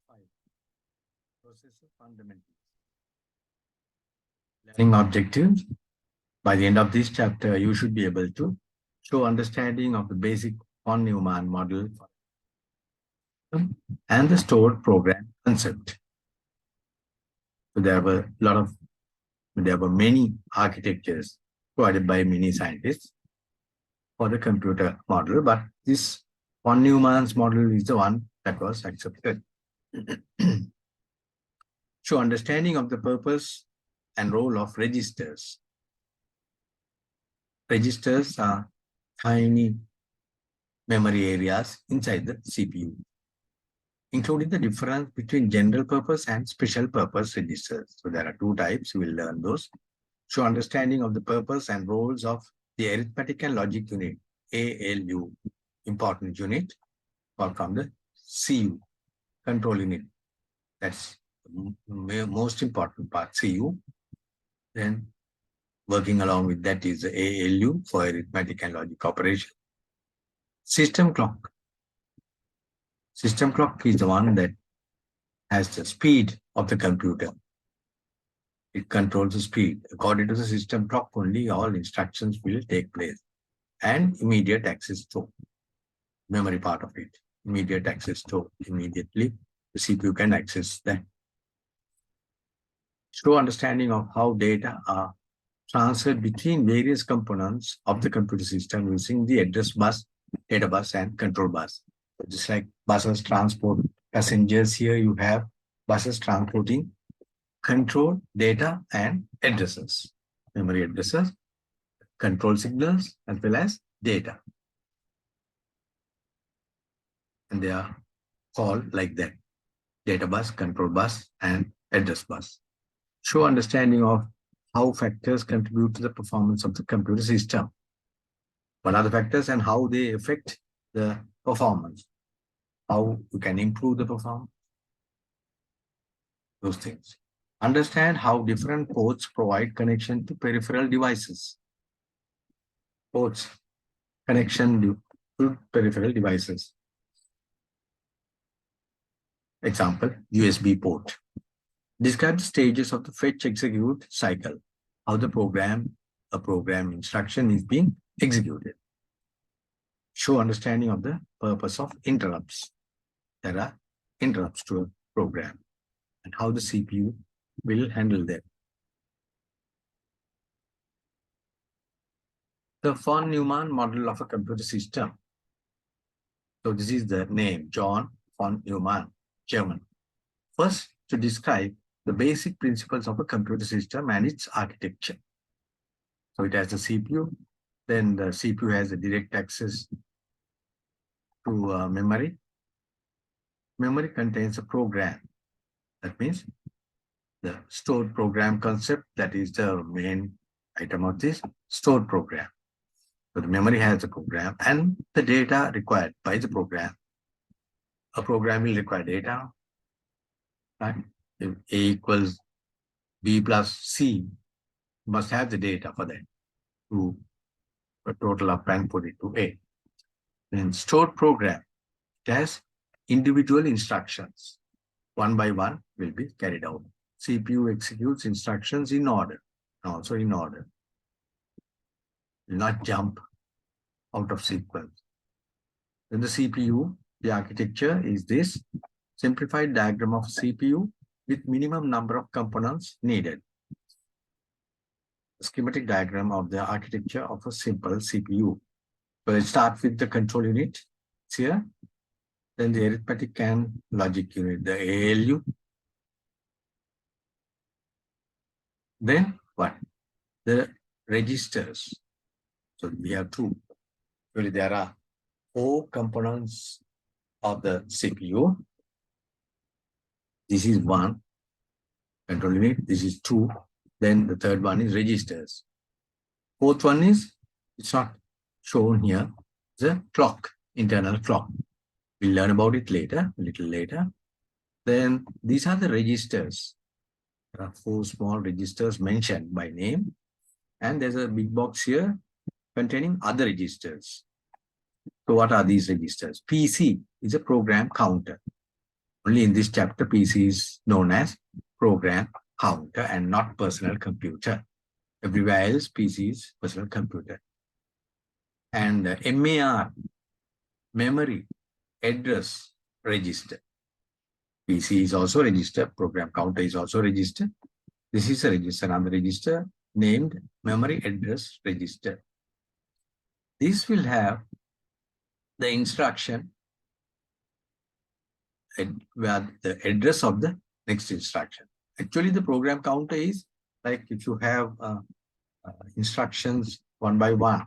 Chapter 5, Processor Fundamentals. Learning objectives. By the end of this chapter, you should be able to show understanding of the basic von Neumann model and the stored program concept. So there were many architectures provided by many scientists for the computer model, but this von Neumann's model is the one that was accepted. Show understanding of the purpose and role of registers. Registers are tiny memory areas inside the CPU, including the difference between general purpose and special purpose registers. So there are two types, we will learn those. Show understanding of the purpose and roles of the arithmetic and logic unit, ALU, important unit, or from the CU, control unit. That's the most important part, CU. Then working along with that is the ALU for arithmetic and logic operation. System clock. System clock is the one that has the speed of the computer. It controls the speed. According to the system clock, only all instructions will take place. And immediate access to memory part of it. Immediate access to immediately the CPU can access that. Show understanding of how data are transferred between various components of the computer system using the address bus, data bus, and control bus. So just like buses transport passengers, here you have buses transporting control, data, and addresses, memory addresses, control signals, as well as data. And they are called like that: data bus, control bus, and address bus. Show understanding of how factors contribute to the performance of the computer system. What are the factors and how they affect the performance? How you can improve the performance? Those things. Understand how different ports provide connection to peripheral devices. Ports, connection to peripheral devices. Example, USB port. Describe the stages of the fetch execute cycle, how a program instruction is being executed. Show understanding of the purpose of interrupts. There are interrupts to a program and how the CPU will handle them. The von Neumann model of a computer system. So this is the name, John von Neumann, German. First, to describe the basic principles of a computer system and its architecture. So it has the CPU, then the CPU has a direct access to memory. Memory contains a program. That means the stored program concept, that is the main item of this stored program. So the memory has a program and the data required by the program. A program will require data, right? If A equals B plus C, must have the data for that to total up and put it to A. Then stored program, it has individual instructions. One by one will be carried out. CPU executes instructions in order, also in order. Will not jump out of sequence. Then the CPU, the architecture is this simplified diagram of CPU with minimum number of components needed. A schematic diagram of the architecture of a simple CPU. So let's start with the control unit. It's here. Then the arithmetic and logic unit, the ALU. Then what? The registers. So we have two. Really, there are 4 components of the CPU. This is 1 control unit. This is 2. Then the third one is registers. Fourth one is, it's not shown here, the clock, internal clock. We'll learn about it later, a little later. Then these are the registers. There are 4 small registers mentioned by name. And there's a big box here containing other registers. So what are these registers? PC is a program counter. Only in this chapter, PC is known as program counter and not personal computer. Everywhere else, PC is personal computer. And MAR, memory address register. PC is also register, program counter is also register. This is a register, another register named memory address register. This will have the instruction where the address of the next instruction. Actually, the program counter is like if you have instructions one by one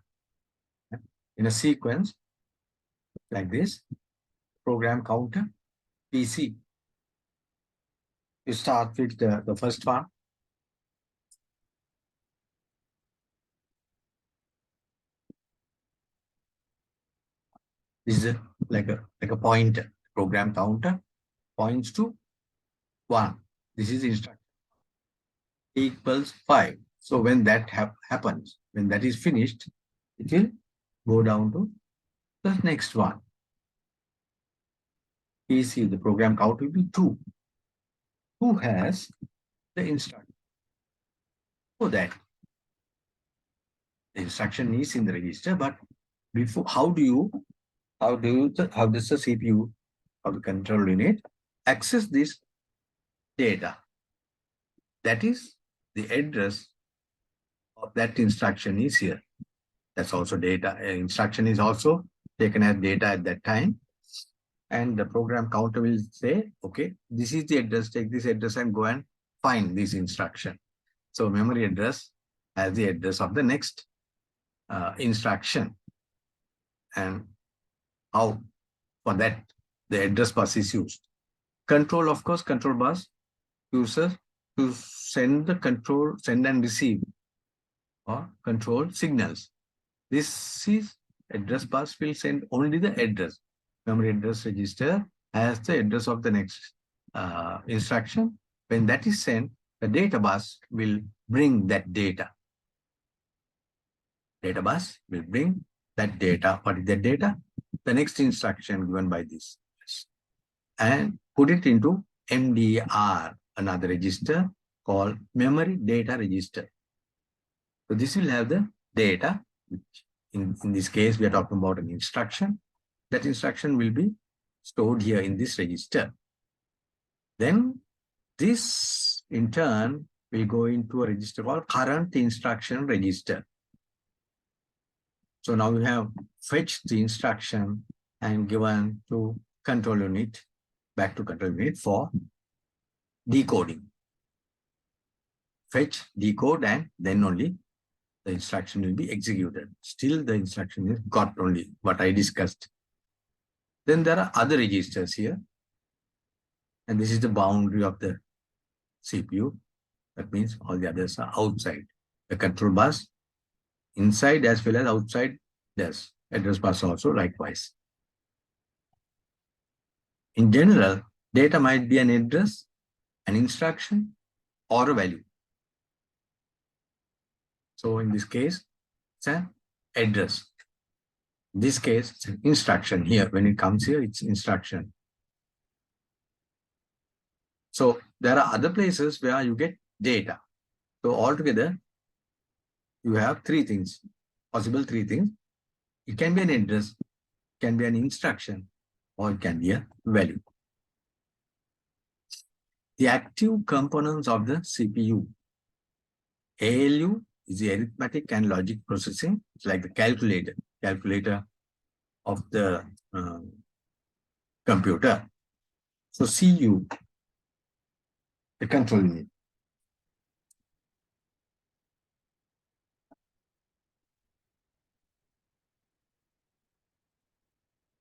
in a sequence like this, program counter, PC. You start with the first one. This is like a pointer. Program counter points to 1. This is instruction equals 5. So when that happens, when that is finished, it will go down to the next one. PC, the program count will be 2. 2 has the instruction. So that the instruction is in the register, but before how does the CPU of the control unit access this data? That is the address of that instruction is here. That's also data. Instruction is also taken as data at that time. And the program counter will say, okay, this is the address, take this address and go and find this instruction. So memory address has the address of the next instruction. And how for that the address bus is used. Control, of course, control bus uses to send and receive or control signals. This is address bus will send only the address. Memory address register has the address of the next instruction. When that is sent, the data bus will bring that data. Data bus will bring that data. What is that data? The next instruction given by this. And put it into MDR, another register called memory data register. So this will have the data, which in this case, we are talking about an instruction. That instruction will be stored here in this register. Then this in turn will go into a register called current instruction register. So now we have fetched the instruction and given to control unit, back to control unit for decoding. Fetch, decode, and then only the instruction will be executed. Still the instruction is got only what I discussed. Then there are other registers here. And this is the boundary of the CPU. That means all the others are outside. The control bus, inside as well as outside, there's address bus also likewise. In general, data might be an address, an instruction, or a value. So in this case, it's an address. In this case, it's an instruction here. When it comes here, it's instruction. So there are other places where you get data. So altogether, you have 3 things, possible 3 things. It can be an address, it can be an instruction, or it can be a value. The active components of the CPU. ALU is the arithmetic and logic processing. It's like the calculator of the computer. So CU, the control unit.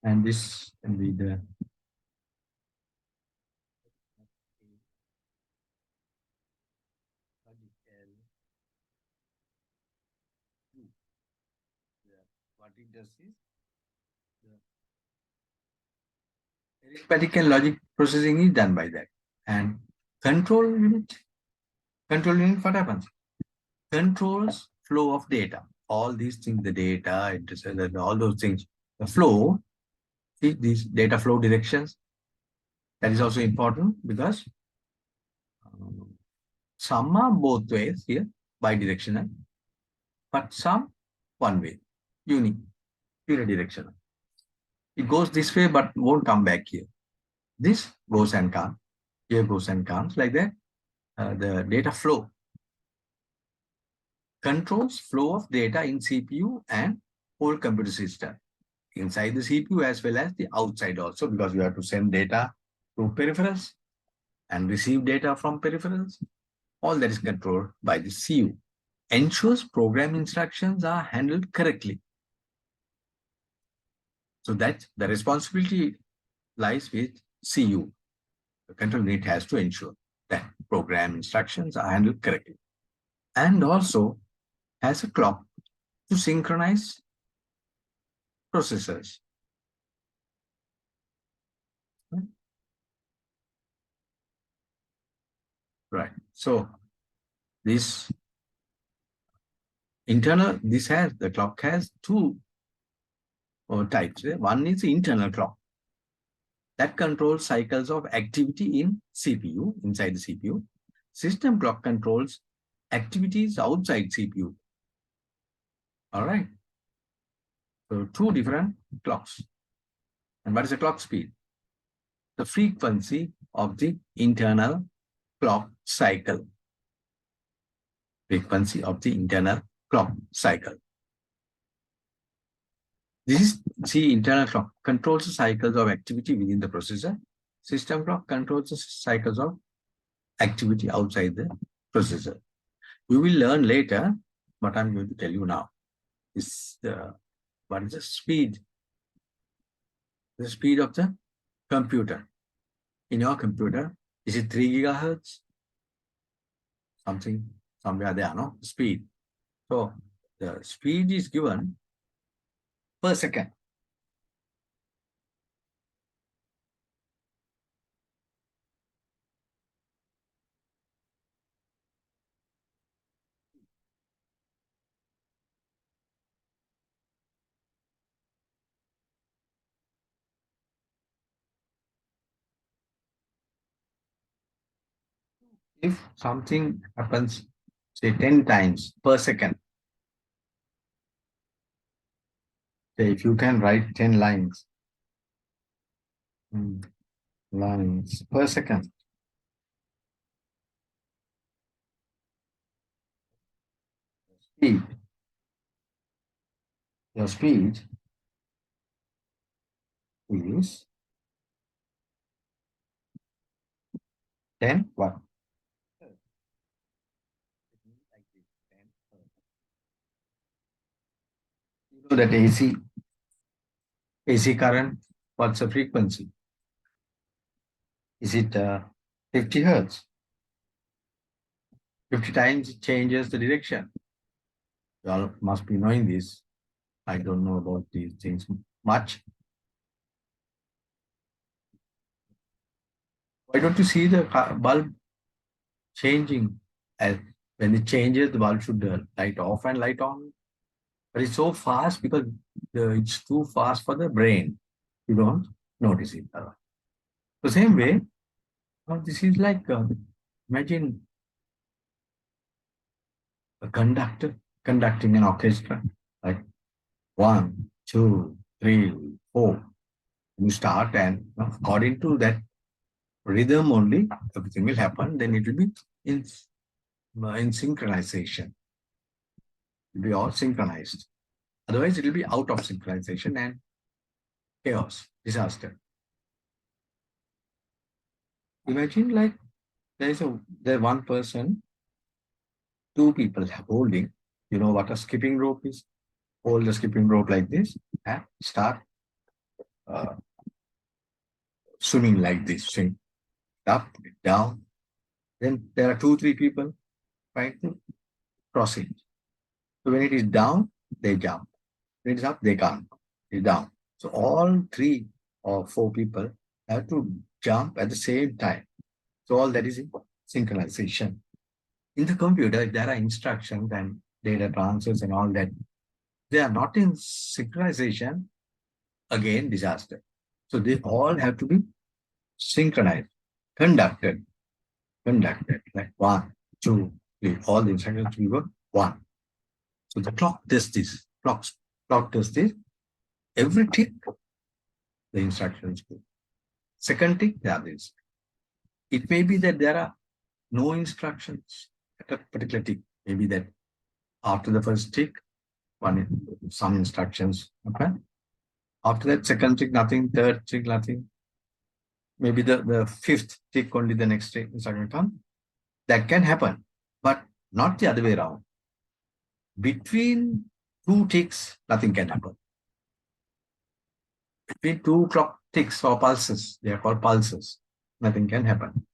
And this can be the what it does is the arithmetic and logic processing is done by that. And control unit, what happens? Controls flow of data. All these things, the data, addresses, all those things, the flow, see these data flow directions. That is also important because some are both ways here, bidirectional, but some one way, unidirectional. It goes this way, but won't come back here. This goes and comes, here goes and comes, like that. The data flow controls flow of data in CPU and whole computer system. Inside the CPU as well as the outside also, because you have to send data to peripherals and receive data from peripherals. All that is controlled by the CU. Ensures program instructions are handled correctly. So that the responsibility lies with CU. The control unit has to ensure that program instructions are handled correctly. And also has a clock to synchronize processors. Right. So this internal, the clock has two types. One is the internal clock that controls cycles of activity in CPU, inside the CPU. System clock controls activities outside CPU. All right. So two different clocks. And what is the clock speed? The frequency of the internal clock cycle. Frequency of the internal clock cycle. This is, see, internal clock controls the cycles of activity within the processor. System clock controls the cycles of activity outside the processor. We will learn later, but I'm going to tell you now. What is the speed? The speed of the computer. In your computer, is it 3 gigahertz? Something, somewhere there, no? Speed. So the speed is given per second. If something happens, say 10 times per second, say if you can write 10 lines, lines per second, speed, your speed is 10 what? You know that AC current, what's the frequency? Is it 50 hertz? 50 times it changes the direction. You all must be knowing this. I don't know about these things much. Why don't you see the bulb changing? As when it changes, the bulb should light off and light on. But it's so fast because it's too fast for the brain. You don't notice it. The same way, this is like, imagine a conductor conducting an orchestra, like 1, 2, 3, 4. You start, and according to that rhythm only, everything will happen. Then it will be in synchronization. It will be all synchronized. Otherwise, it will be out of synchronization and chaos, disaster. Imagine like there's one person, two people holding, you know what a skipping rope is? Hold the skipping rope like this and start swimming like this, swing up, down. Then there are 2, 3 people trying to cross it. So when it is down, they jump. When it is up, they can't. It's down. So all 3 or 4 people have to jump at the same time. So all that is synchronization. In the computer, if there are instructions and data transfers and all that, they are not in synchronization, again, disaster. So they all have to be synchronized, conducted, like 1, 2, 3. All the instructions will be 1. So the clock does this. Clock does this. Every tick, the instructions go. Second tick, the other instructions. It may be that there are no instructions at a particular tick. Maybe that after the first tick, some instructions. Okay. After that, second tick, nothing. Third tick, nothing. Maybe the fifth tick, only the next tick instruction come. That can happen, but not the other way around. Between two ticks, nothing can happen. Between two clock ticks or pulses, they are called pulses, nothing can happen.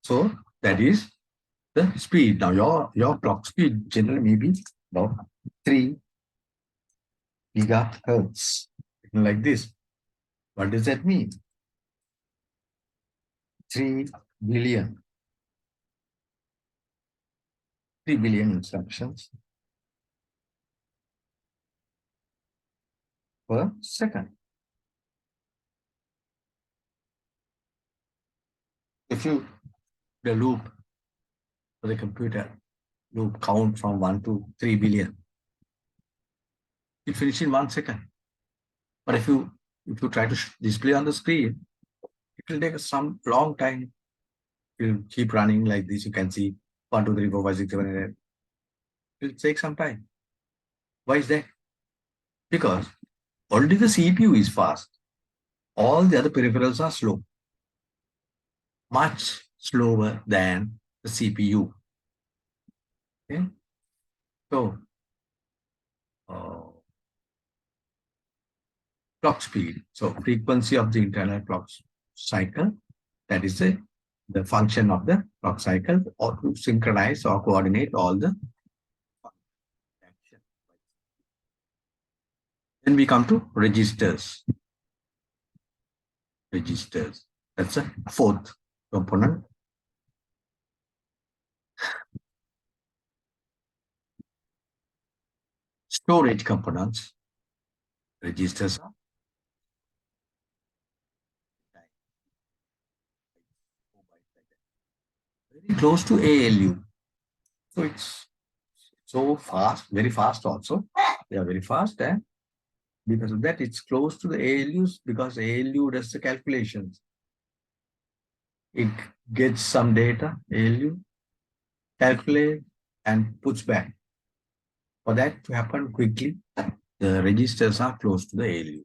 So that is the speed. Now your clock speed generally may be about 3 gigahertz, like this. What does that mean? 3 billion. 3 billion instructions per second. If you the loop for the computer loop count from 1 to 3 billion, it finishes in 1 second. But if you try to display on the screen, it will take some long time. It will keep running like this. You can see 1, 2, 3, 4, 5, 6, 7, 8. It will take some time. Why is that? Because already the CPU is fast. All the other peripherals are slow. Much slower than the CPU. Okay? So, clock speed. So, frequency of the internal clock cycle, that is the function of the clock cycle, or to synchronize or coordinate all the action. Then we come to registers. Registers. That's a fourth component. Storage components. Registers are very close to ALU. So it's so fast, very fast also. They are very fast, and because of that, it's close to the ALUs, because ALU does the calculations. It gets some data, ALU, calculate, and puts back. For that to happen quickly, the registers are close to the ALU.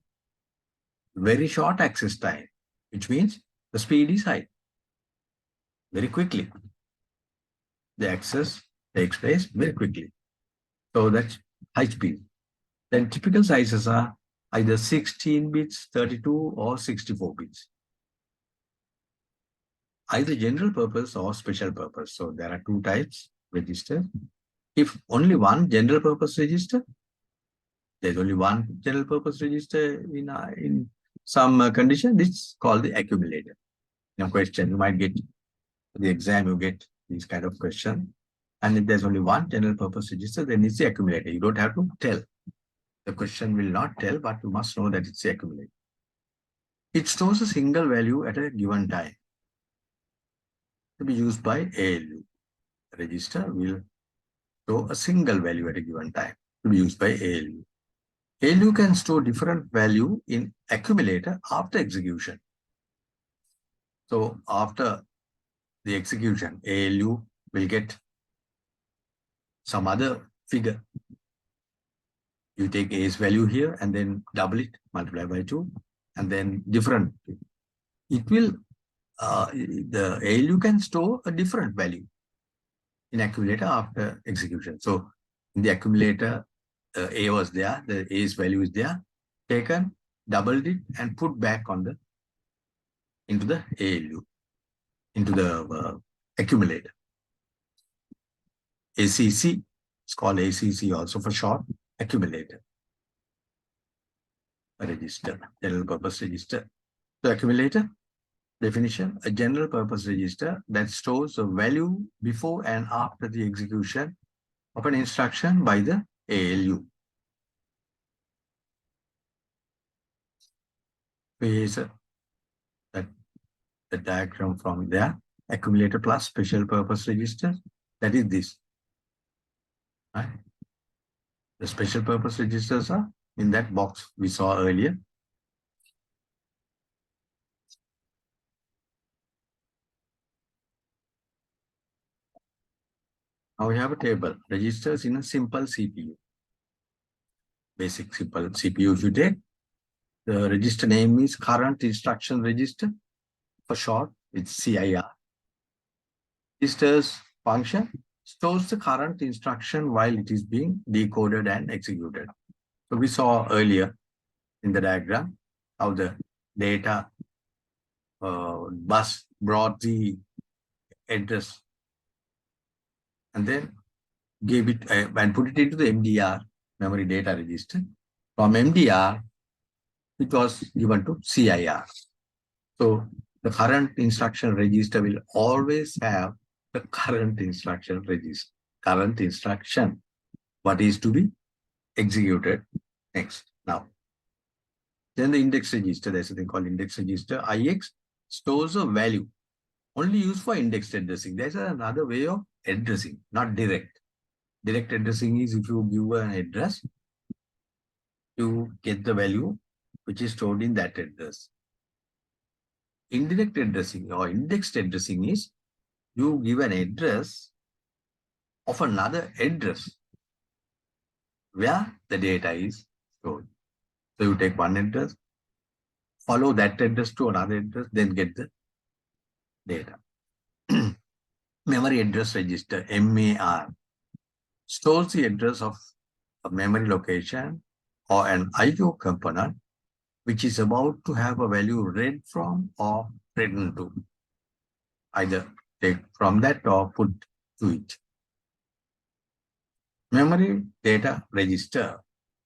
Very short access time, which means the speed is high. Very quickly. The access takes place very quickly. So that's high speed. Then typical sizes are either 16 bits, 32, or 64 bits. Either general purpose or special purpose. So there are two types register. If only one general purpose register, there's only one general purpose register in some condition, it's called the accumulator. Now question, you might get the exam, you get these kind of question. And if there's only one general purpose register, then it's the accumulator. You don't have to tell. The question will not tell, but you must know that it's the accumulator. It stores a single value at a given time to be used by ALU. The register will store a single value at a given time to be used by ALU. ALU can store different value in accumulator after execution. So after the execution, ALU will get some other figure. You take A's value here and then double it, multiply by 2, and then different. It will, the ALU can store a different value in accumulator after execution. So in the accumulator, A was there, the A's value is there, taken, doubled it, and put back on the into the ALU, into the accumulator. ACC, it's called ACC also for short, accumulator. A register, general purpose register. So accumulator, definition, a general purpose register that stores a value before and after the execution of an instruction by the ALU. Here's that the diagram from there. Accumulator plus special purpose register. That is this. Right? The special purpose registers are in that box we saw earlier. Now we have a table. Registers in a simple CPU. Basic simple CPU if you take. The register name is current instruction register. For short, it's CIR. Register's function stores the current instruction while it is being decoded and executed. So we saw earlier in the diagram how the data bus brought the address and then gave it and put it into the MDR, memory data register. From MDR, it was given to CIR. So the current instruction register will always have the current instruction register, current instruction, what is to be executed next. Now, then the index register, there's something called index register. IX stores a value only used for indexed addressing. There's another way of addressing, not direct. Direct addressing is if you give an address, you get the value which is stored in that address. Indirect addressing or indexed addressing is you give an address of another address where the data is stored. So you take one address, follow that address to another address, then get the data. Memory address register, MAR, stores the address of a memory location or an IO component which is about to have a value read from or written to. Either take from that or put to it. Memory data register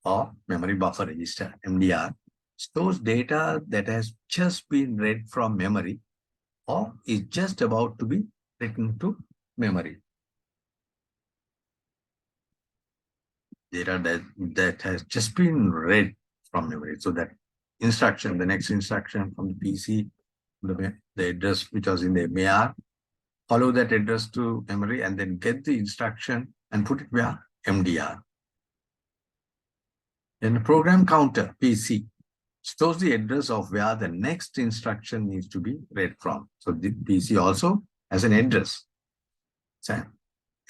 or memory buffer register, MDR, stores data that has just been read from memory or is just about to be written to memory. Data that has just been read from memory. So that instruction, the next instruction from the PC, the address which was in the MAR, follow that address to memory and then get the instruction and put it where? MDR. Then the program counter, PC, stores the address of where the next instruction needs to be read from. So the PC also has an address. So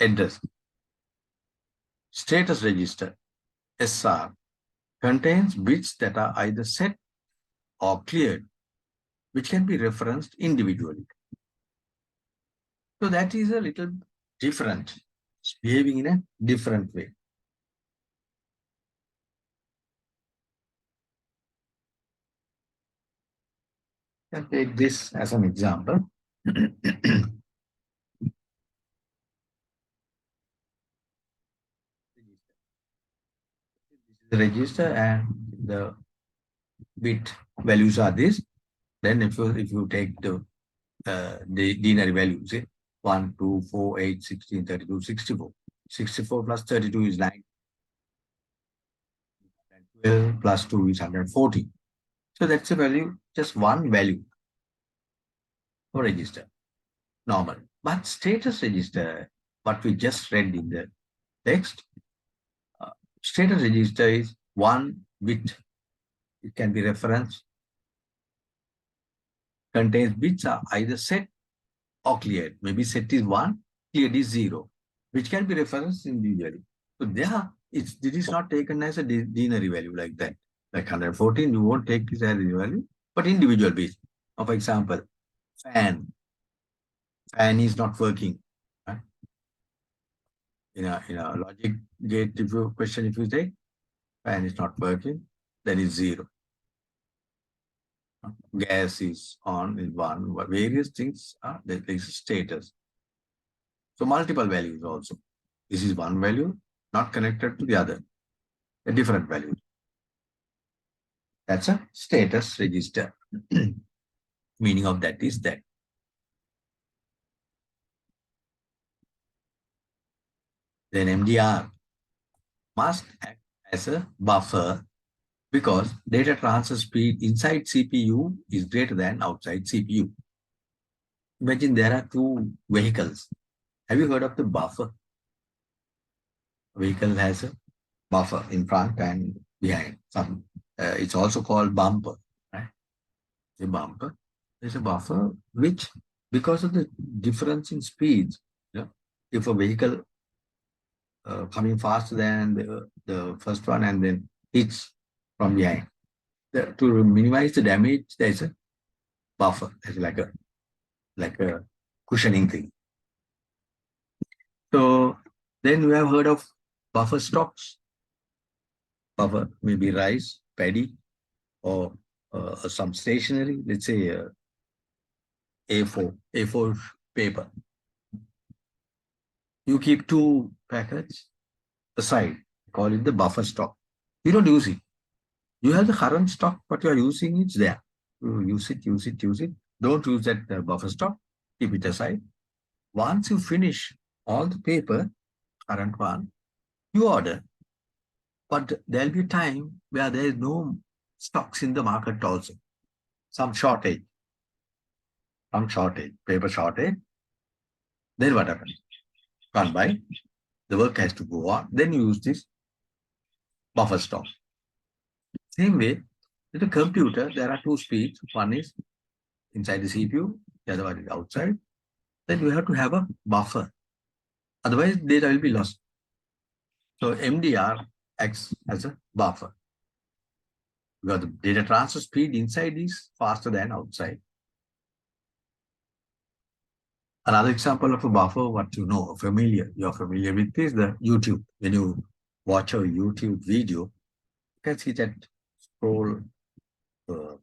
address. Status register, SR, contains bits that are either set or cleared, which can be referenced individually. So that is a little different. It's behaving in a different way. Let's take this as an example. This is the register and the bit values are this. Then if you take the denary values, 1, 2, 4, 8, 16, 32, 64. 64 plus 32 is 9. 12 plus 2 is 140. So that's a value, just one value for register, normal. But status register, what we just read in the text, status register is one bit. It can be referenced, contains bits are either set or cleared. Maybe set is 1, cleared is 0, which can be referenced individually. So there, this is not taken as a denary value like that. Like 114, you won't take this as a value, but individual bits. For example, fan is not working. Right? In a logic gate, if you take, fan is not working, then it's 0. Gas is on, is 1. Various things are there is status. So multiple values also. This is one value, not connected to the other, a different value. That's a status register. Meaning of that is that. Then MDR must act as a buffer because data transfer speed inside CPU is greater than outside CPU. Imagine there are two vehicles. Have you heard of the buffer? A vehicle has a buffer in front and behind. It's also called bumper, right? A bumper. There's a buffer which, because of the difference in speeds, if a vehicle coming faster than the first one and then hits from behind, to minimize the damage, there's a buffer. It's like a cushioning thing. So then we have heard of buffer stocks. Buffer maybe rice, paddy, or some stationery. Let's say A4 paper. You keep two packets aside, call it the buffer stock. You don't use it. You have the current stock, but you are using it's there. You use it, use it, use it. Don't use that buffer stock. Keep it aside. Once you finish all the paper, current one, you order. But there'll be a time where there is no stocks in the market also. Some shortage, paper shortage. Then what happens? Can't buy. The work has to go on. Then you use this buffer stock. Same way, with a computer, there are two speeds. One is inside the CPU, the other one is outside. Then you have to have a buffer. Otherwise, data will be lost. So MDR acts as a buffer. Because the data transfer speed inside is faster than outside. Another example of a buffer, what you know, you're familiar with is the YouTube. When you watch a YouTube video, you can see that scroll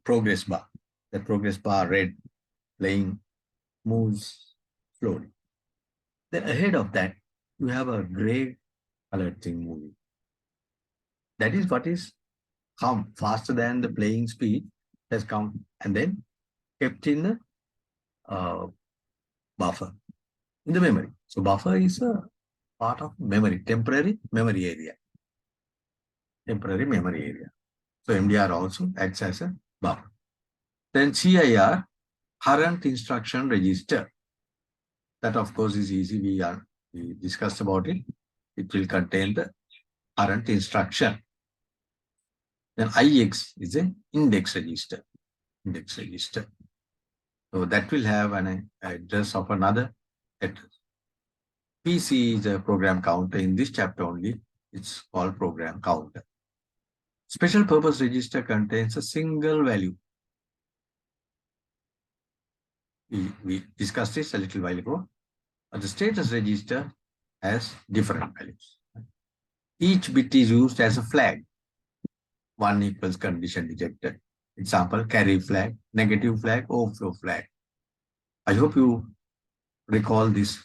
progress bar. The progress bar red playing moves slowly. Then ahead of that, you have a gray colored thing moving. That is what is come faster than the playing speed has come and then kept in the buffer, in the memory. So buffer is a part of memory, temporary memory area. Temporary memory area. So MDR also acts as a buffer. Then CIR, current instruction register. That of course is easy. We discussed about it. It will contain the current instruction. Then IX is an index register. Index register. So that will have an address of another address. PC is a program counter. In this chapter only, it's called program counter. Special purpose register contains a single value. We discussed this a little while ago. But the status register has different values. Each bit is used as a flag. 1 equals condition detected. Example, carry flag, negative flag, overflow flag. I hope you recall this,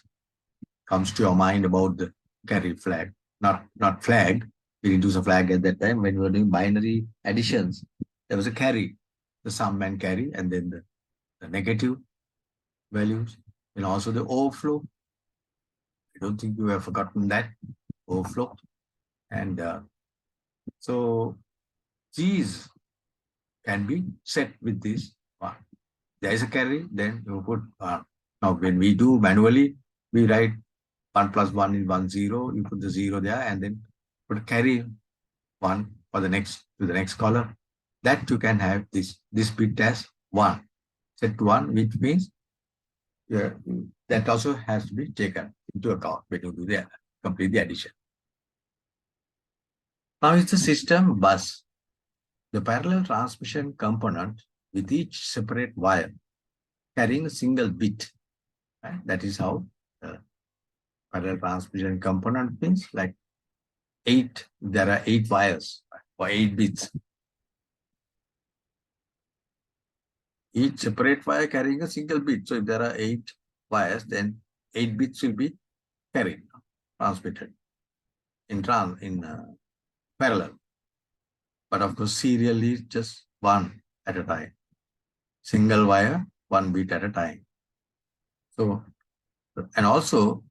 comes to your mind about the carry flag, not flag. We didn't use a flag at that time when we were doing binary additions. There was a carry, the sum and carry, and then the negative values, and also the overflow. I don't think you have forgotten that overflow. And so these can be set with this one. There is a carry, then you put now when we do manually, we write 1 plus 1 is 1, 0. You put the 0 there and then put carry 1 for the next to the next column. That you can have this bit as 1. Set to 1, which means that also has to be taken into account when you do the complete the addition. Now it's the system bus. The parallel transmission component with each separate wire carrying a single bit. Right? That is how the parallel transmission component means, like 8, there are 8 wires for 8 bits. Each separate wire carrying a single bit. So if there are 8 wires, then 8 bits will be carried, transmitted in parallel. But of course, serially just 1 at a time. Single wire, 1 bit at a time. So, and also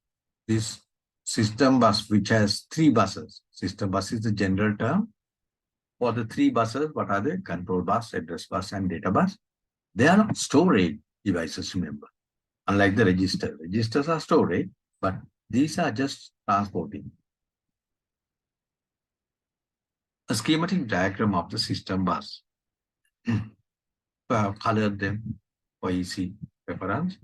this system bus, which has 3 buses. System bus is the general term. For the 3 buses, what are they? Control bus, address bus, and data bus. They are storage devices, remember. Unlike the register. Registers are storage, but these are just transporting. A schematic diagram of the system bus. So I have colored them for easy reference.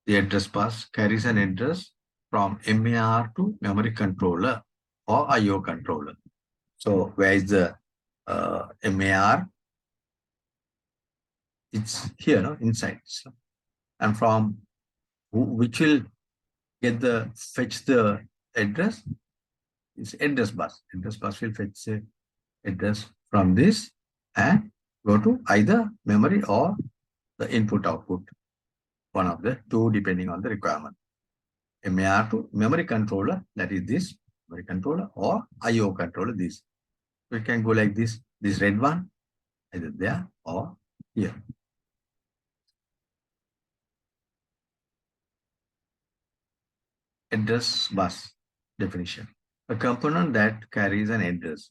The address bus carries an address from MAR to memory controller or IO controller. So where is the MAR? It's here, no? Inside. So, and from which will get the fetch the address? It's address bus. Address bus will fetch the address from this and go to either memory or the input output. One of the two depending on the requirement. MAR to memory controller, that is this memory controller, or IO controller, this. We can go like this red one, either there or here. Address bus definition. A component that carries an address.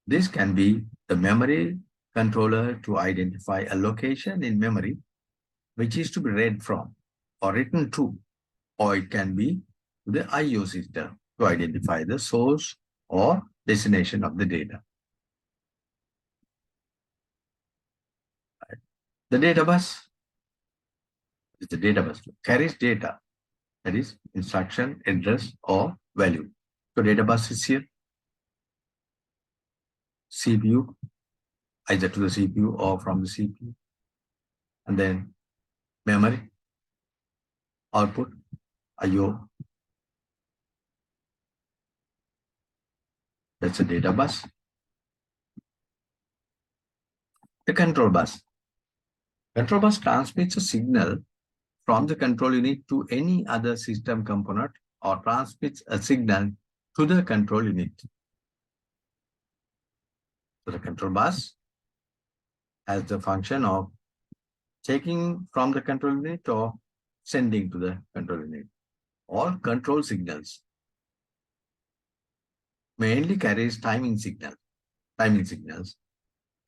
This can be the memory controller to identify a location in memory which is to be read from or written to, or it can be the IO system to identify the source or destination of the data. The data bus is the data bus carries data, that is instruction, address, or value. So data bus is here. CPU, either to the CPU or from the CPU. And then memory, output, IO. That's a data bus. The control bus. Control bus transmits a signal from the control unit to any other system component or transmits a signal to the control unit. So the control bus has the function of taking from the control unit or sending to the control unit. All control signals mainly carries timing signals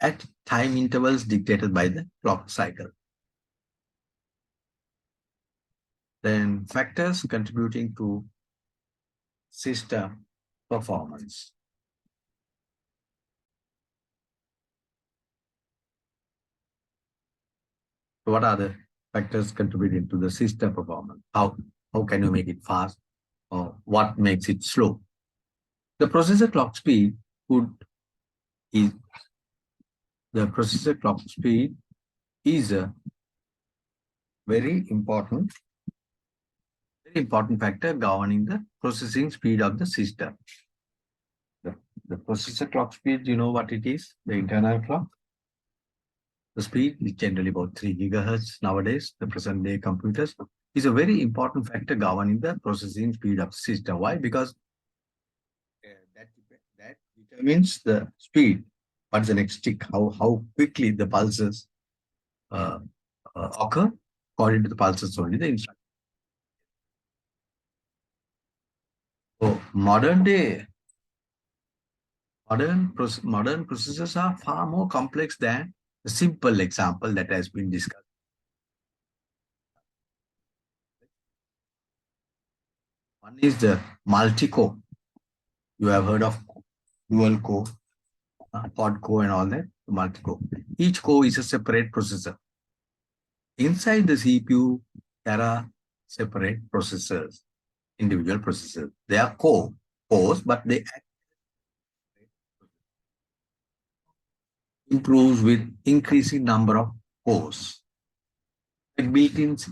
at time intervals dictated by the clock cycle. Then factors contributing to system performance. So what are the factors contributing to the system performance? How can you make it fast, or what makes it slow? The processor clock speed is a very important factor governing the processing speed of the system. The processor clock speed, you know what it is? The internal clock. The speed is generally about 3 gigahertz nowadays. The present day computers is a very important factor governing the processing speed of the system. Why? Because that determines the speed. What's the next tick? How quickly the pulses occur. According to the pulses only the instruction. So modern processors are far more complex than the simple example that has been discussed. One is the multi-core. You have heard of dual core, quad core and all that, multi-core. Each core is a separate processor. Inside the CPU, there are separate processors, individual processors. They are cores, but they improves with increasing number of cores. Like built-ins,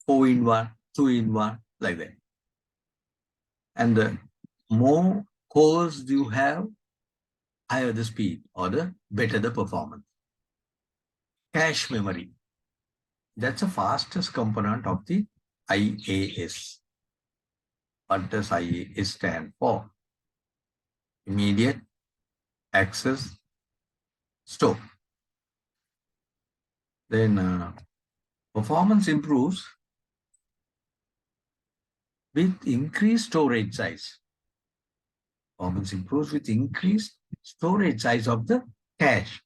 4-in-1, 2-in-1, like that. And the more cores you have, higher the speed or the better the performance. Cache memory. That's the fastest component of the IAS. What does IAS stand for? Immediate access store. Then performance improves with increased storage size. Performance improves with increased storage size of the cache.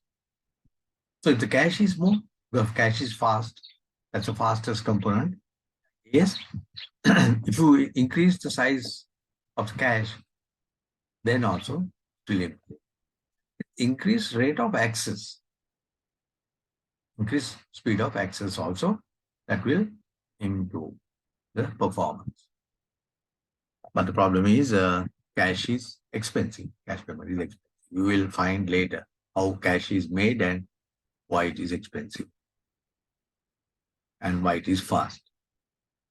So if the cache is more, the cache is fast, That's the fastest component. Yes, if you increase the size of cache, then also it will increase rate of access, increase speed of access also, that will improve the performance. But the problem is cache is expensive. Cache memory is expensive. You will find later how cache is made and why it is expensive and why it is fast.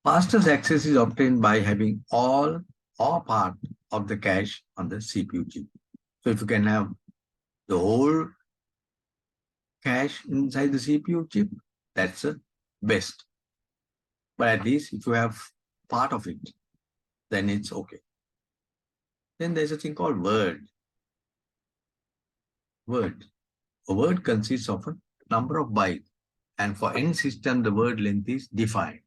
Fastest access is obtained by having all or part of the cache on the CPU chip. So if you can have the whole cache inside the CPU chip, that's the best. But at least if you have part of it, then it's okay. Then there's a thing called word. Word. A word consists of a number of bytes, and for any system, the word length is defined.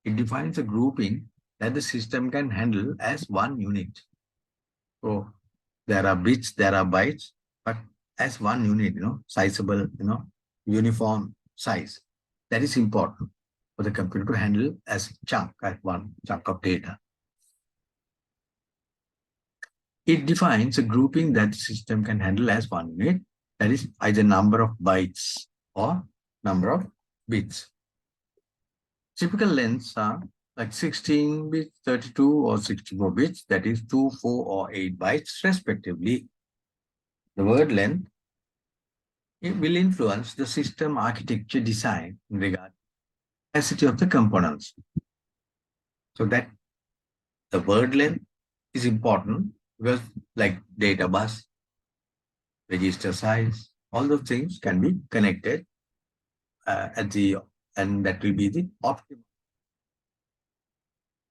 It defines a grouping that the system can handle as one unit. So there are bits, there are bytes, but as one unit, sizable, uniform size. That is important for the computer to handle as chunk, as one chunk of data. It defines a grouping that the system can handle as one unit, that is either number of bytes or number of bits. Typical lengths are like 16 bits, 32 or 64 bits, that is 2, 4 or 8 bytes respectively. The word length, it will influence the system architecture design in regard to the capacity of the components. So that the word length is important because like data bus, register size, all those things can be connected and that will be the optimal.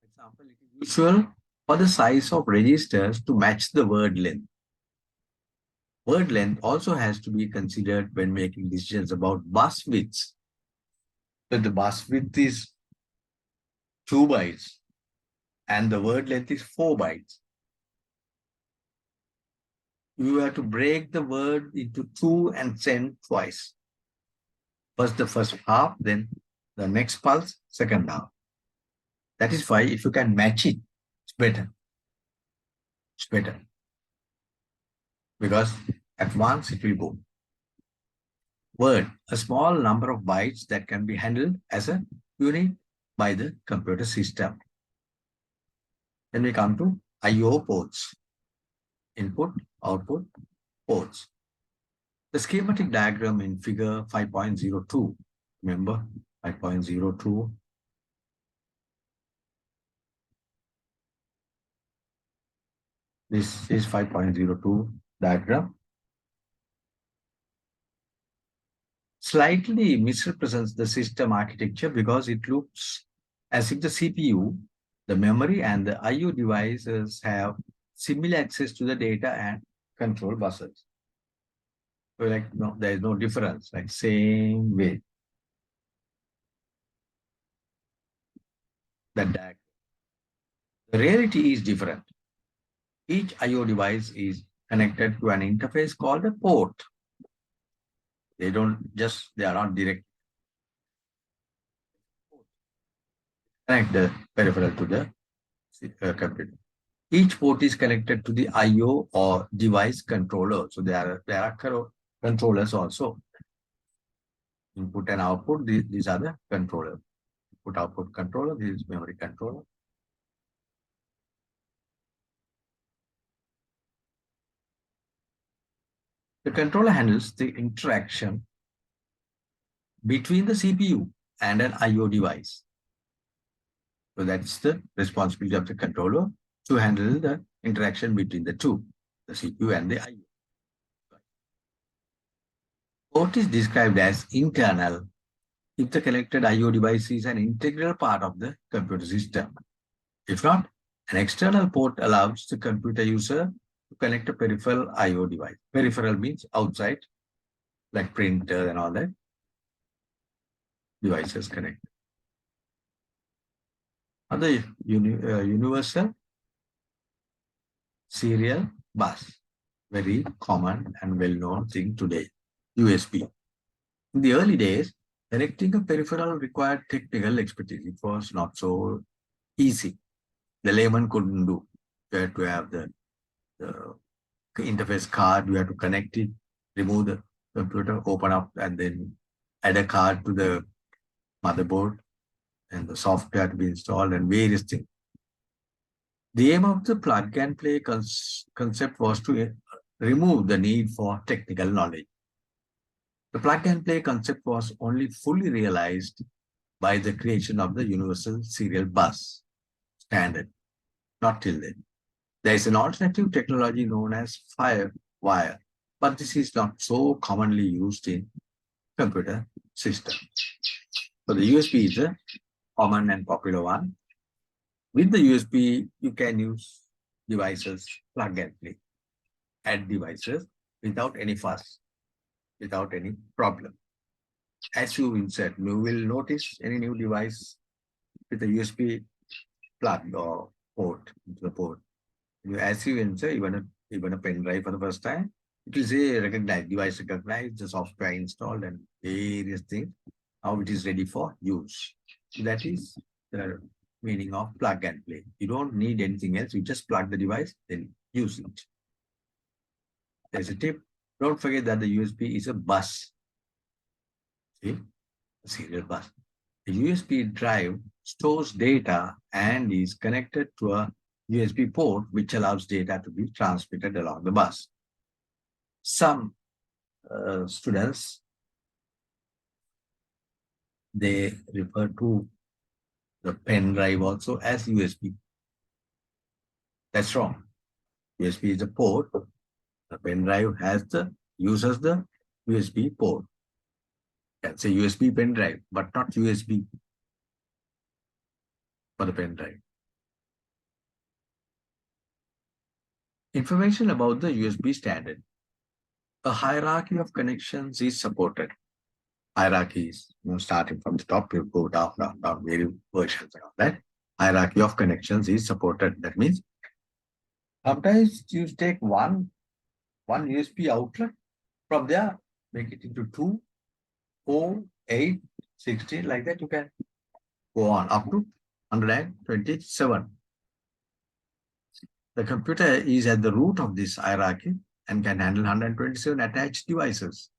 For example, it is usual for the size of registers to match the word length. Word length also has to be considered when making decisions about bus widths. So the bus width is 2 bytes and the word length is 4 bytes. You have to break the word into 2 and send twice. First the first half, then the next pulse, second half. That is why if you can match it, it's better. It's better. Because at once it will go. Word, a small number of bytes that can be handled as a unit by the computer system. Then we come to I/O ports. Input, output, ports. The schematic diagram in figure 5.02, remember 5.02. This is 5.02 diagram. Slightly misrepresents the system architecture because it looks as if the CPU, the memory, and the I/O devices have similar access to the data and control buses. So like, no, there is no difference, like same way. That diagram. The reality is different. Each I/O device is connected to an interface called a port. They are not direct. Connect the peripheral to the computer. Each port is connected to the I/O or device controller. So there are controllers also. Input and output, these are the controller. Input output controller, this is memory controller. The controller handles the interaction between the CPU and an I/O device. So that's the responsibility of the controller to handle the interaction between the two, the CPU and the I/O. Port is described as internal if the connected I/O device is an integral part of the computer system. If not, an external port allows the computer user to connect a peripheral I/O device. Peripheral means outside, like printer and all that. Devices connect. Other universal serial bus, very common and well-known thing today, USB. In the early days, Erecting a peripheral required technical expertise. It was not so easy. The layman couldn't do. You had to have the interface card, you have to connect it, remove the computer, open up, and then add a card to the motherboard, and the software to be installed, and various things. The aim of the plug and play concept was to remove the need for technical knowledge. The plug and play concept was only fully realized by the creation of the Universal Serial Bus standard, not till then. There is an alternative technology known as FireWire, but this is not so commonly used in computer system. So the USB is a common and popular one. With the USB, you can use devices, plug and play, add devices without any fuss, without any problem. As you insert, you will notice any new device with a USB plug or port into the port. As you insert even a pen drive for the first time, it will say recognize, device recognized, the software installed, and various things. Now it is ready for use. That is the meaning of plug and play. You don't need anything else. You just plug the device, then use it. There's a tip. Don't forget that the USB is a bus. See, a serial bus. The USB drive stores data and is connected to a USB port, which allows data to be transmitted along the bus. Some students, they refer to the pen drive also as USB. That's wrong. USB is a port. The pen drive uses the USB port. That's a USB pen drive, but not USB for the pen drive. Information about the USB standard. A hierarchy of connections is supported. Hierarchy is starting from the top, you go down, various versions of that. Hierarchy of connections is supported. That means sometimes you take one USB outlet from there, make it into 2, 4, 8, 16, like that. You can go on up to 127. The computer is at the root of this hierarchy and can handle 127 attached devices.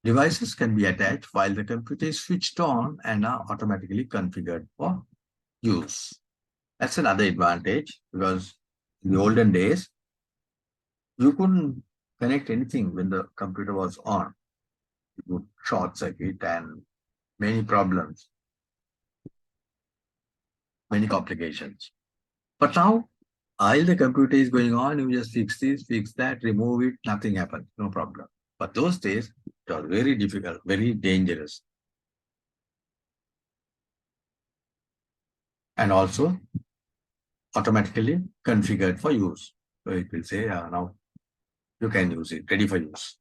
Devices can be attached while the computer is switched on and are automatically configured for use. That's another advantage, because in the olden days, you couldn't connect anything when the computer was on. It would short circuit and many problems, many complications. But now, while the computer is going on, you just fix this, fix that, remove it, nothing happens, no problem. But those days, it was very difficult, very dangerous. And also automatically configured for use. So it will say, now you can use it, ready for use.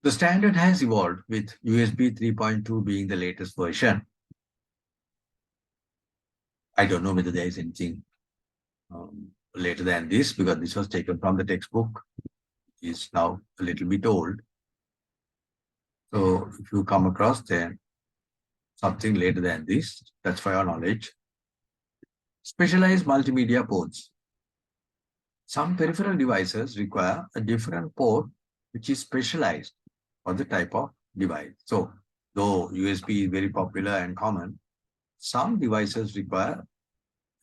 The standard has evolved with USB 3.2 being the latest version. I don't know whether there is anything later than this, because this was taken from the textbook. It's now a little bit old. So if you come across then something later than this, that's for your knowledge. Specialized multimedia ports. Some peripheral devices require a different port which is specialized for the type of device. So though USB is very popular and common, some devices require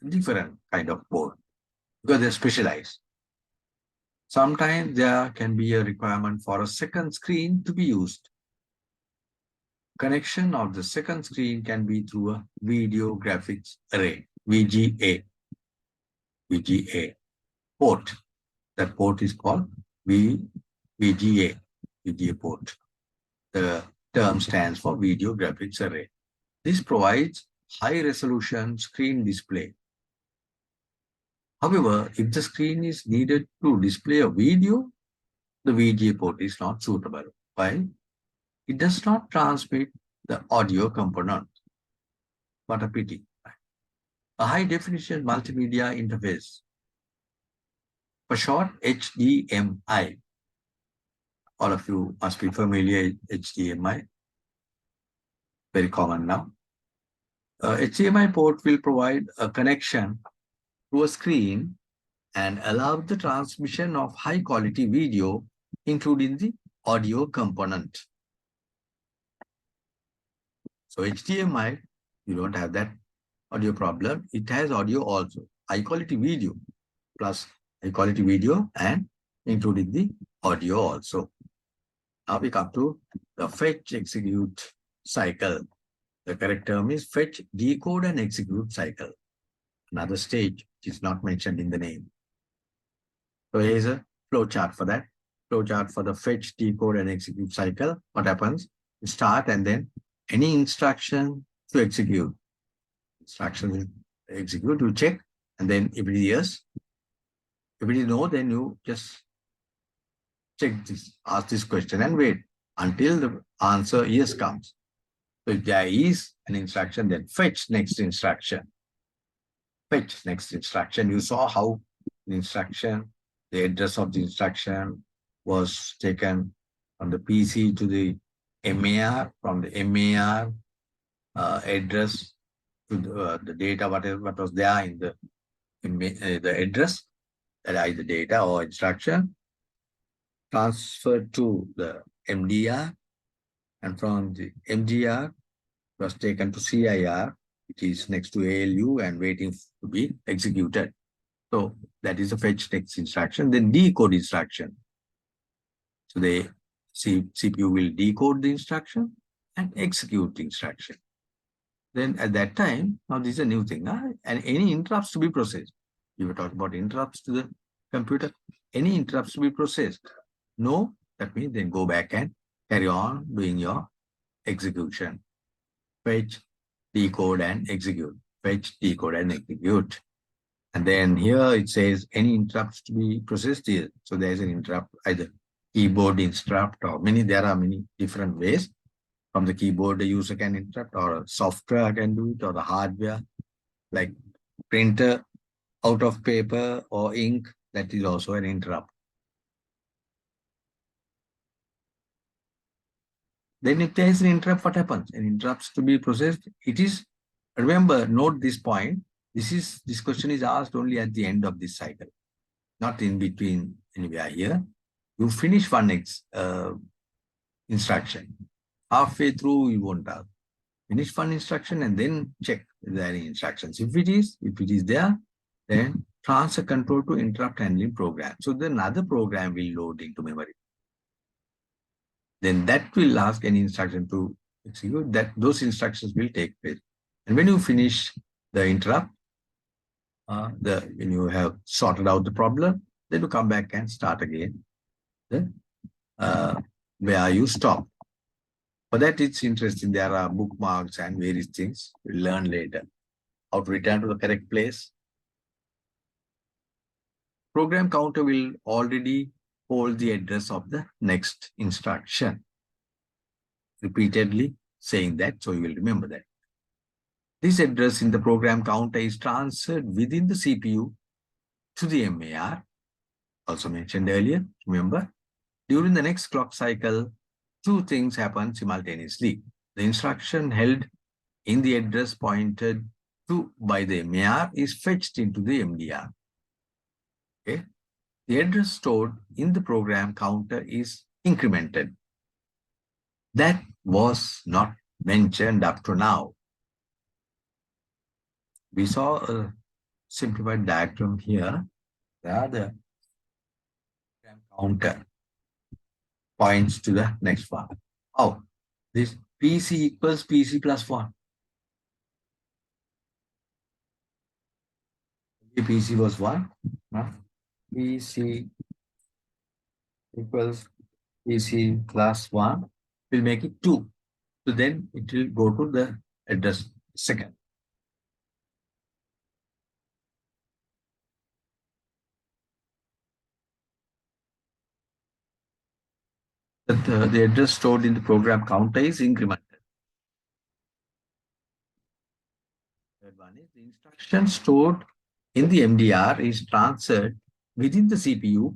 a different kind of port because they're specialized. Sometimes there can be a requirement for a second screen to be used. Connection of the second screen can be through a video graphics array, VGA port. That port is called VGA port. The term stands for video graphics array. This provides high resolution screen display. However, if the screen is needed to display a video, the VGA port is not suitable. Why? It does not transmit the audio component. What a pity. A high definition multimedia interface, for short HDMI, All of you must be familiar with HDMI, very common now. HDMI port will provide a connection to a screen and allow the transmission of high quality video, including the audio component. So HDMI, you don't have that audio problem. It has audio also, high quality video plus high quality video and including the audio also. Now we come to the fetch execute cycle. The correct term is fetch, decode and execute cycle. Another stage which is not mentioned in the name. So here's a flow chart for that. Flow chart for the fetch, decode and execute cycle. What happens? You start and then any instruction to execute. Instruction to execute, you check, and then if it is yes, if it is no, then you just check this, ask this question and wait until the answer yes comes. So if there is an instruction, then fetch next instruction. Fetch next instruction. You saw how the instruction, the address of the instruction was taken from the PC to the MAR, from the MAR address to the data, what was there in the address, that is the data or instruction, transferred to the MDR, and from the MDR was taken to CIR, which is next to ALU and waiting to be executed. So that is the fetch next instruction. Then decode instruction. So the CPU will decode the instruction and execute the instruction. Then at that time, now this is a new thing, and any interrupts to be processed. We were talking about interrupts to the computer. Any interrupts to be processed. No, that means then go back and carry on doing your execution. Fetch, decode and execute. Fetch, decode and execute. And then here it says any interrupts to be processed here. So there's an interrupt, either keyboard interrupt or there are many different ways. From the keyboard, the user can interrupt, or software can do it, or the hardware, like printer out of paper or ink, that is also an interrupt. Then if there is an interrupt, what happens? An interrupts to be processed. It is, remember, note this point. This question is asked only at the end of this cycle, not in between anywhere here. You finish one instruction. Halfway through, you won't have. Finish one instruction and then check if there are any instructions. If it is there, then transfer control to interrupt handling program. So then another program will load into memory. Then that will ask any instruction to execute, that those instructions will take place. And when you finish the interrupt, when you have sorted out the problem, then you come back and start again where you stop. For that, it's interesting. There are bookmarks and various things. We'll learn later how to return to the correct place. Program counter will already hold the address of the next instruction. Repeatedly saying that, so you will remember that. This address in the program counter is transferred within the CPU to the MAR, also mentioned earlier, remember. During the next clock cycle, two things happen simultaneously. The instruction held in the address pointed to by the MAR is fetched into the MDR. Okay. The address stored in the program counter is incremented. That was not mentioned up to now. We saw a simplified diagram here. There the program counter points to the next one. Oh, this PC equals PC plus 1. PC was 1. PC equals PC plus 1. We'll make it 2. So then it will go to the address second. That the address stored in the program counter is incremented. Third one is the instruction stored in the MDR is transferred within the CPU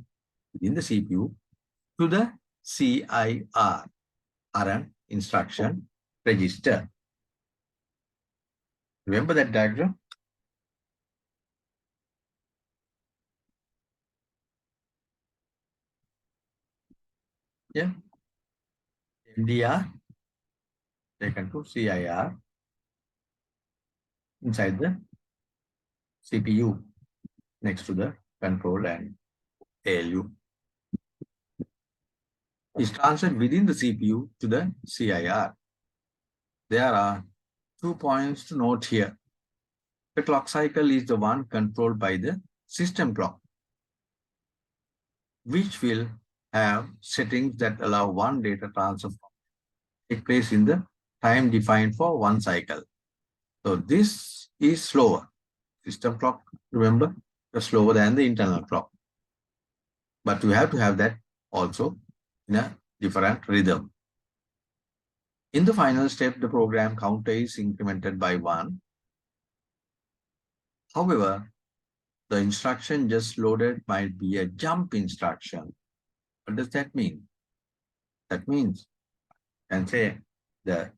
to the CIR are an instruction register. Remember that diagram? Yeah. MDR taken to CIR inside the CPU next to the control and ALU. Is transferred within the CPU to the CIR. There are 2 points to note here. The clock cycle is the one controlled by the system clock, which will have settings that allow one data transfer to take place in the time defined for one cycle. So this is slower. System clock, remember, is slower than the internal clock. But we have to have that also in a different rhythm. In the final step, the program counter is incremented by 1. However, the instruction just loaded might be a jump instruction. What does that mean? That means, and say the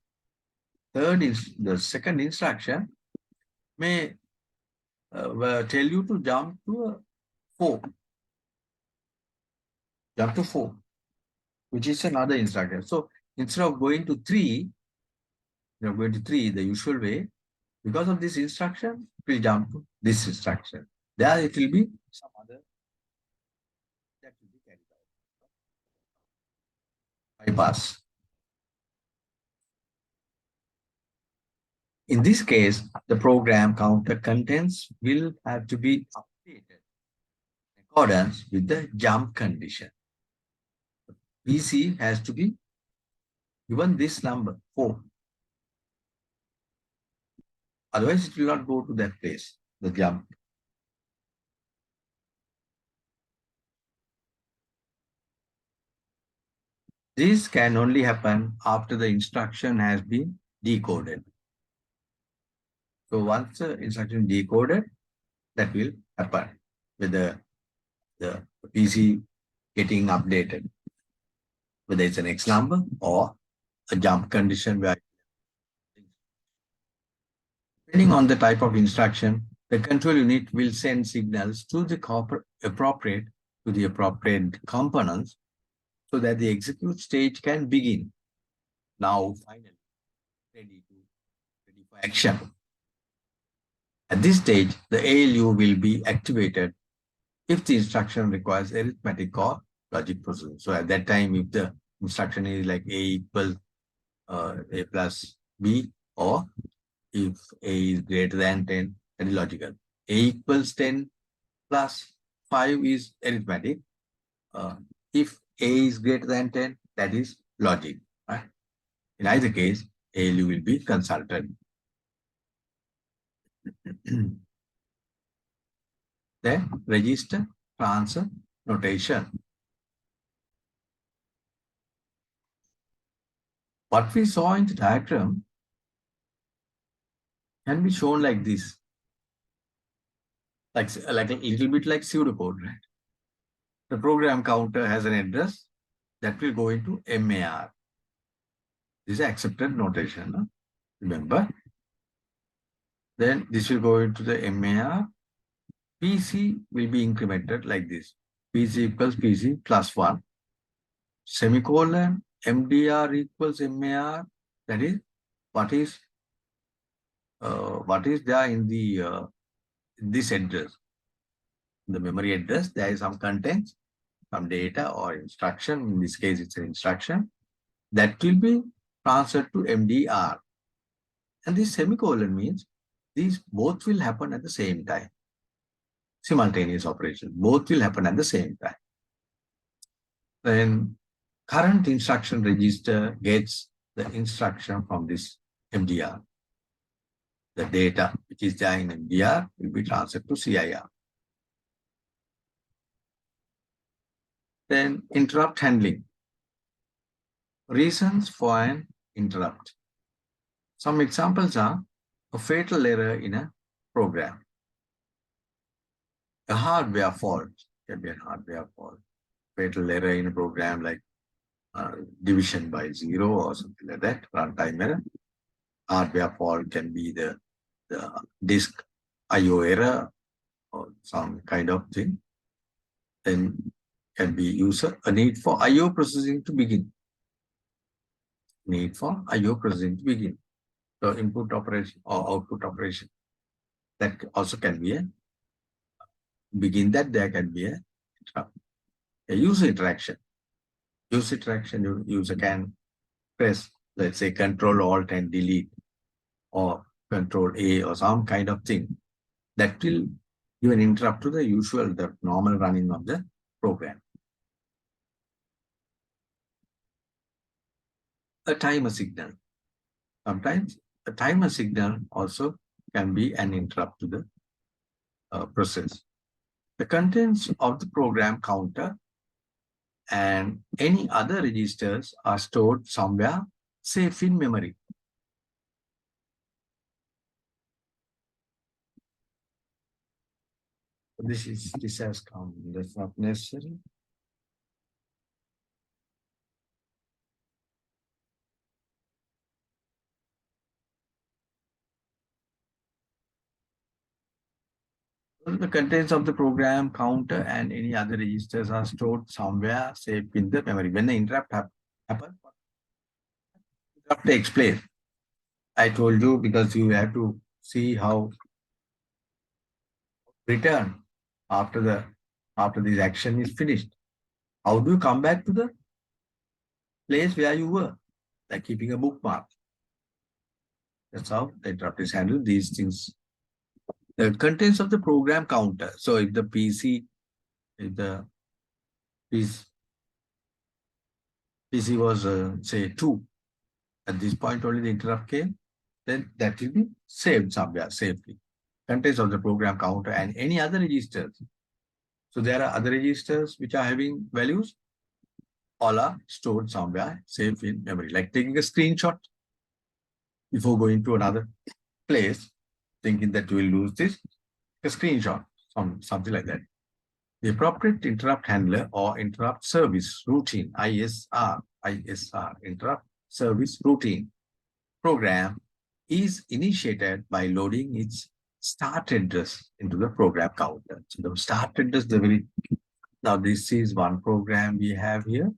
second instruction may tell you to jump to 4. Jump to 4, which is another instruction. So instead of going to 3, going to 3 the usual way, because of this instruction, it will jump to this instruction. There it will be some other that will be carried out. Bypass. In this case, the program counter contents will have to be updated in accordance with the jump condition. PC has to be given this number 4. Otherwise, it will not go to that place, the jump. This can only happen after the instruction has been decoded. So once the instruction decoded, that will happen with the PC getting updated, whether it's an X number or a jump condition where, depending on the type of instruction, the control unit will send signals to the appropriate components so that the execute stage can begin. Now, finally, ready for action. At this stage, the ALU will be activated if the instruction requires arithmetic or logic processing. So at that time, if the instruction is like A equals A plus B, or if A is greater than 10, that is logical. A equals 10 plus 5 is arithmetic. If A is greater than 10, that is logic. Right? In either case, ALU will be consulted. Then register transfer notation. What we saw in the diagram can be shown like this, like a little bit like pseudocode, right? The program counter has an address that will go into MAR. This is accepted notation, remember. Then this will go into the MAR. PC will be incremented like this. PC equals PC plus 1. Semicolon, MDR equals MAR. That is what is there in the this address. In the memory address, there is some contents, some data or instruction. In this case, it's an instruction that will be transferred to MDR. And this semicolon means these both will happen at the same time. Simultaneous operation. Both will happen at the same time. Then current instruction register gets the instruction from this MDR. The data which is there in MDR will be transferred to CIR. Then interrupt handling. Reasons for an interrupt. Some examples are a fatal error in a program, a hardware fault, can be a hardware fault, fatal error in a program like division by 0 or something like that, runtime error. Hardware fault can be the disk IO error or some kind of thing. Then can be user a need for IO processing to begin. Need for IO processing to begin. So input operation or output operation. That also can be a begin that there can be a user interaction. User interaction, user can press, let's say, Control Alt and Delete or Control A or some kind of thing that will give an interrupt to the usual, the normal running of the program. A timer signal. Sometimes a timer signal also can be an interrupt to the process. The contents of the program counter and any other registers are stored somewhere safe in memory. This has come. That's not necessary. The contents of the program counter and any other registers are stored somewhere safe in the memory. When the interrupt happens, interrupt takes place. I told you because you have to see how return after this action is finished. How do you come back to the place where you were? Like keeping a bookmark. That's how the interrupt is handled. These things. The contents of the program counter. So if the PC, if the PC was say 2, at this point only the interrupt came, then that will be saved somewhere safely. Contents of the program counter and any other registers. So there are other registers which are having values. All are stored somewhere safe in memory. Like taking a screenshot before going to another place, thinking that you will lose this, a screenshot, something like that. The appropriate interrupt handler or interrupt service routine, ISR, interrupt service routine program is initiated by loading its start address into the program counter. So the start address, now this is one program we have here.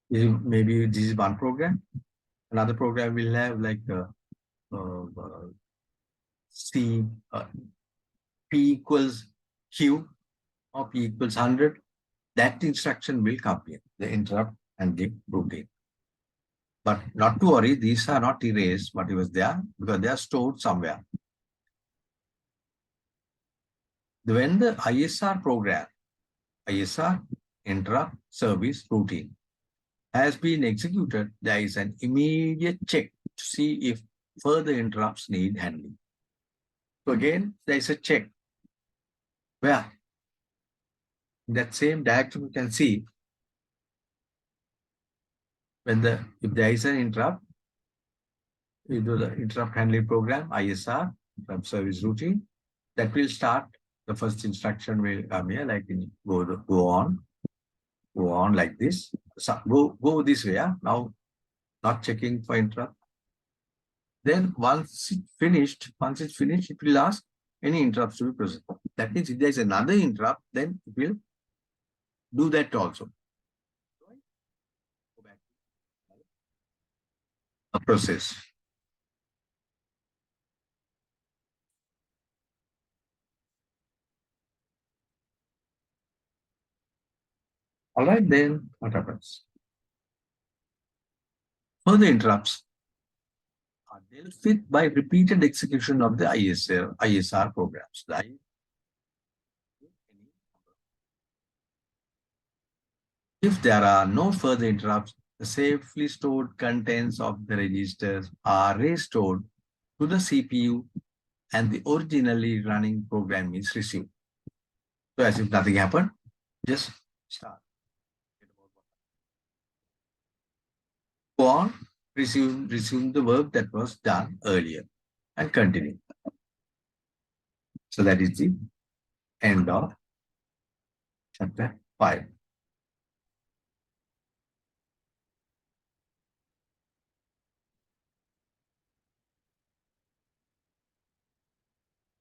Maybe this is one program. Another program will have like C, P equals Q or P equals 100. That instruction will come here, the interrupt handling routine. But not to worry, these are not erased, but it was there because they are stored somewhere. When the ISR program, ISR interrupt service routine, has been executed, there is an immediate check to see if further interrupts need handling. So again, there is a check where in that same diagram you can see when if there is an interrupt, you do the interrupt handling program, ISR, interrupt service routine, that will start. The first instruction will come here, like go on like this. So go this way. Now, not checking for interrupt. Then once it's finished, it will ask any interrupts to be present. That means if there is another interrupt, then it will do that also. Go back to a process. All right, then what happens? Further interrupts are dealt with by repeated execution of the ISR programs. If there are no further interrupts, the safely stored contents of the registers are restored to the CPU and the originally running program is resumed. So as if nothing happened, just start. Go on, resume the work that was done earlier and continue. So that is the end of Chapter 5.